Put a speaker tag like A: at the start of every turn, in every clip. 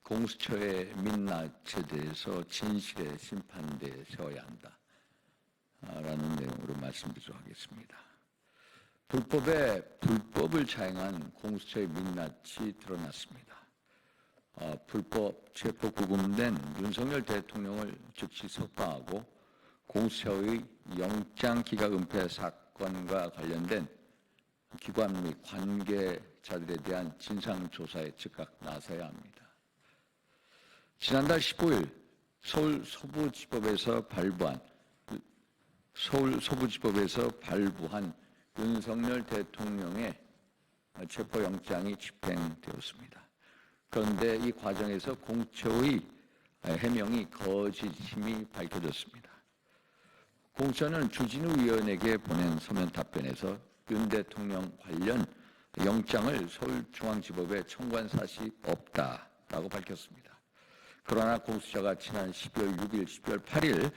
A: 공수처의 민낯에 대해서 진실에 심판되셔야 한다 라는 내용으로 말씀드리도록 하겠습니다. 불법을 자행한 공수처의 민낯이 드러났습니다. 불법 체포 구금된 윤석열 대통령을 즉시 석방하고 공수처의 영장 기각 은폐 사건과 관련된 기관 및 관계자들에 대한 진상조사에 즉각 나서야 합니다. 지난달 15일 서울 서부지법에서 발부한 윤석열 대통령의 체포영장이 집행되었습니다. 그런데 이 과정에서 공수처의 해명이 거짓임이 밝혀졌습니다. 공수처는 주진우 위원에게 보낸 서면 답변에서 윤 대통령 관련 영장을 서울중앙지법에 청구한 사실이 없다라고 밝혔습니다. 그러나 공수처가 지난 12월 6일, 12월 8일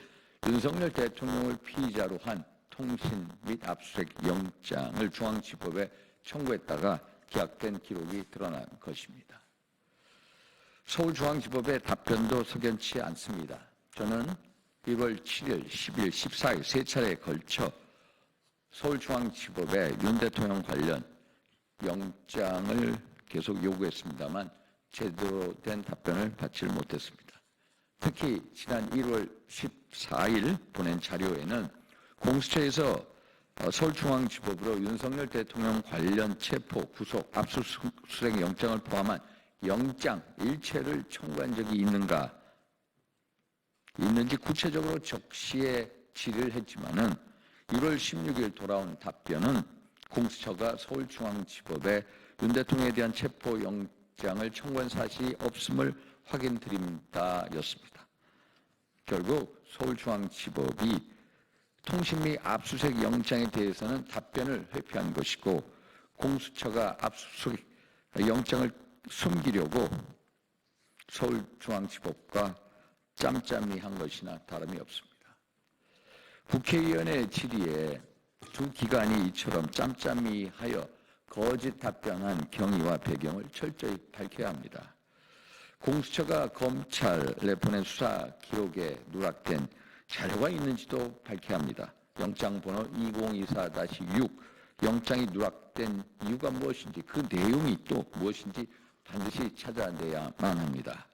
A: 윤석열 대통령을 피의자로 한 통신 및 압수수색 영장을 중앙지법에 청구했다가 기각된 기록이 드러난 것입니다. 서울중앙지법의 답변도 석연치 않습니다. 저는 1월 7일, 10일, 14일 세 차례에 걸쳐 서울중앙지법에 윤 대통령 관련 영장을 계속 요구했습니다만 제대로 된 답변을 받지 못했습니다. 특히 지난 1월 14일 보낸 자료에는 공수처에서 서울중앙지법으로 윤석열 대통령 관련 체포, 구속, 압수수색 영장을 포함한 영장 일체를 청구한 적이 있는지 구체적으로 적시에 질의를 했지만은 1월 16일 돌아온 답변은 공수처가 서울중앙지법에 윤 대통령에 대한 체포 영장을 청구한 사실이 없음을 확인드립니다였습니다. 결국 서울중앙지법이 통신 및 압수수색 영장에 대해서는 답변을 회피한 것이고 공수처가 압수수색 영장을 숨기려고 서울중앙지법과 짬짬이 한 것이나 다름이 없습니다. 국회의원의 질의에 두 기관이 이처럼 짬짬이 하여 거짓 답변한 경위와 배경을 철저히 밝혀야 합니다. 공수처가 검찰에 보낸 수사 기록에 누락된 자료가 있는지도 밝혀야 합니다. 영장 번호 2024-6 영장이 누락된 이유가 무엇인지 그 내용이 또 무엇인지 반드시 찾아내야만 합니다.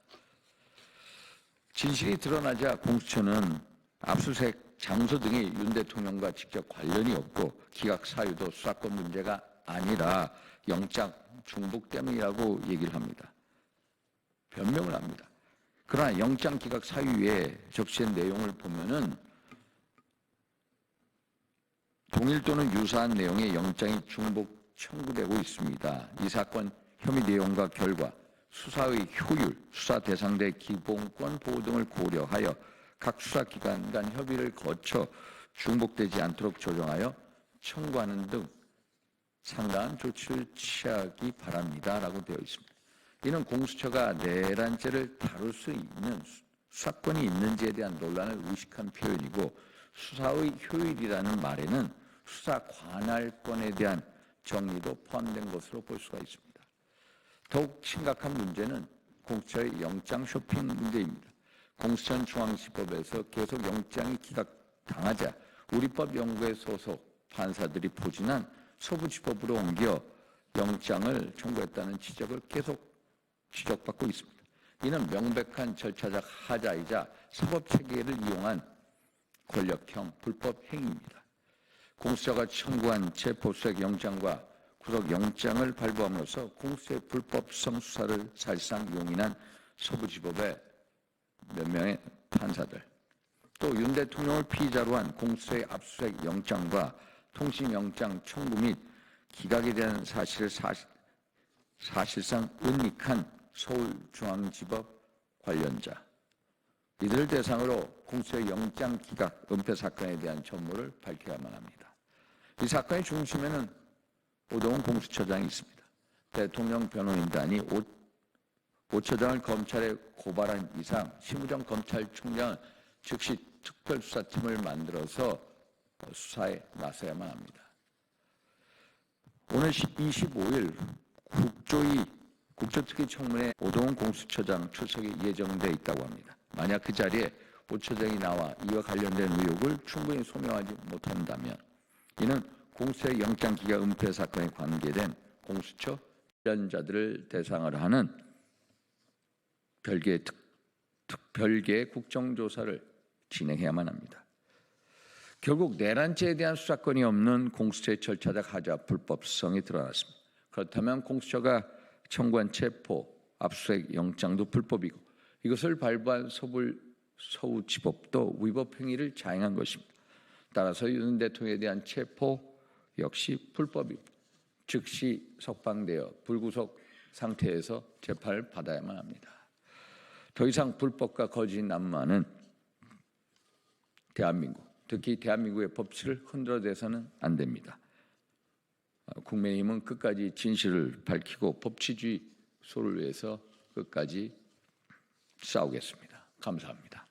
A: 진실이 드러나자 공수처는 압수수색 장소 등이 윤 대통령과 직접 관련이 없고 기각 사유도 수사권 문제가 아니라 영장 중복 때문이라고 얘기를 합니다. 변명을 합니다. 그러나 영장 기각 사유에 적시된 내용을 보면은 동일 또는 유사한 내용의 영장이 중복 청구되고 있습니다. 이 사건 혐의 내용과 결과, 수사의 효율, 수사 대상자의 기본권 보호 등을 고려하여 각 수사기관 간 협의를 거쳐 중복되지 않도록 조정하여 청구하는 등 상당한 조치를 취하기 바랍니다라고 되어 있습니다. 이는 공수처가 내란죄를 다룰 수 있는 수사권이 있는지에 대한 논란을 의식한 표현이고 수사의 효율이라는 말에는 수사 관할권에 대한 정리도 포함된 것으로 볼 수가 있습니다. 더욱 심각한 문제는 공수처의 영장 쇼핑 문제입니다. 공수처는 중앙지법에서 계속 영장이 기각당하자 우리법연구회 소속 판사들이 포진한 서부지법으로 옮겨 영장을 청구했다는 지적을 계속 지적받고 있습니다. 이는 명백한 절차적 하자이자 사법체계를 이용한 권력형 불법 행위입니다. 공수처가 청구한 체포수색 영장과 구속영장을 발부함으로써 공수처의 불법성 수사를 사실상 용인한 서부지법의 몇 명의 판사들, 또 윤 대통령을 피의자로 한 공수처의 압수수색 영장과 통신영장 청구 및 기각에 대한 사실을 사실상 은닉한 서울중앙지법 관련자, 이들을 대상으로 공수처의 영장 기각 은폐 사건에 대한 전모를 밝혀야만 합니다. 이 사건의 중심에는 오동훈 공수처장이 있습니다. 대통령 변호인단이 오 처장을 검찰에 고발한 이상 심우정 검찰총장은 즉시 특별수사팀을 만들어서 수사에 나서야만 합니다. 오늘 25일 국조위 국정특위 청문회 오동훈 공수처장 출석이 예정돼 있다고 합니다. 만약 그 자리에 오 처장이 나와 이와 관련된 의혹을 충분히 소명하지 못한다면 이는 공수처의 영장기각 은폐 사건에 관계된 공수처 관련자들을 대상으로 하는 별개의 국정조사를 진행해야만 합니다. 결국 내란죄에 대한 수사권이 없는 공수처의 절차적 하자 불법성이 드러났습니다. 그렇다면 공수처가 청구한 체포, 압수수색 영장도 불법이고 이것을 발부한 서울서울지법도 위법 행위를 자행한 것입니다. 따라서 윤 대통령에 대한 체포 역시 불법입니다. 즉시 석방되어 불구속 상태에서 재판을 받아야만 합니다. 더 이상 불법과 거짓 난무하는 대한민국, 특히 대한민국의 법치를 흔들어대서는 안 됩니다. 국민의힘은 끝까지 진실을 밝히고 법치주의 소를 위해서 끝까지 싸우겠습니다. 감사합니다.